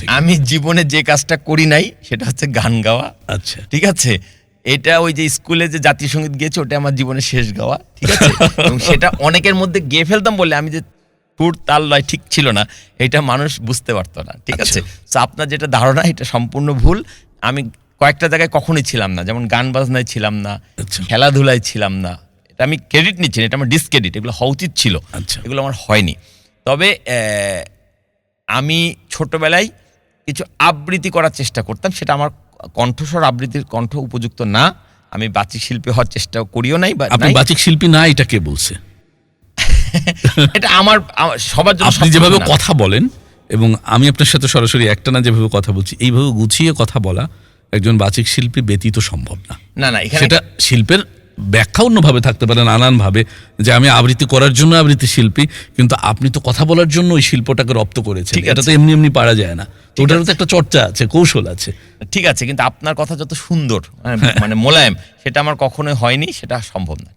থেকে? আমি জীবনে যে কাজটা করি নাই সেটা হচ্ছে গান গাওয়া। আচ্ছা, ঠিক আছে, এটা ওই যে স্কুলে যে জাতীয় সঙ্গীত গেয়েছে ওটা আমার জীবনের শেষ গাওয়া। ঠিক আছে, এবং সেটা অনেকের মধ্যে গেয়ে ফেলতাম বলে আমি যে সুর তাল লয় ঠিক ছিল না এটা মানুষ বুঝতে পারতো না। ঠিক আছে, তো আপনার যেটা ধারণা এটা সম্পূর্ণ ভুল। আমি কয়েকটা জায়গায় কখনোই ছিলাম না, যেমন গান বাজনায় ছিলাম না, খেলাধুলায় ছিলাম না। এটা আমি ক্রেডিট নিচ্ছি না, এটা আমার ডিসক্রেডিট। এগুলো হওয়া উচিত ছিল, এগুলো আমার হয়নি। তবে আমি ছোটবেলায় কিছু আবৃত্তি করার চেষ্টা করতাম, সেটা আমার কণ্ঠস্বর আবৃত্তির কণ্ঠ উপযুক্ত না। আমি বাচিক শিল্পী হওয়ার চেষ্টা করিও নাই। আপনি বাচিক শিল্পী না এটা কে বলছে? এটা আমার সবার জন্য। আপনি যেভাবে কথা বলেন এবং আমি আপনার সাথে সরাসরি একটা না যেভাবে কথা বলছি, এইভাবে গুছিয়ে কথা বলা একজন বাচিক শিল্পী ব্যতীত সম্ভব না। না না, সেটা শিল্পের ব্যাখ্যা অন্যভাবে থাকতে পারে, নানানভাবে, যে আমি আবৃত্তি করার জন্য আবৃত্তি শিল্পী, কিন্তু আপনি তো কথা বলার জন্য ওই শিল্পটাকে রপ্ত করেছেন। এটা তো এমনি এমনি পারা যায় না, ওটারও তো একটা চর্চা আছে, কৌশল আছে। ঠিক আছে, কিন্তু আপনার কথা যত সুন্দর মানে মোলায়েম সেটা আমার কখনোই হয়নি, সেটা সম্ভব না।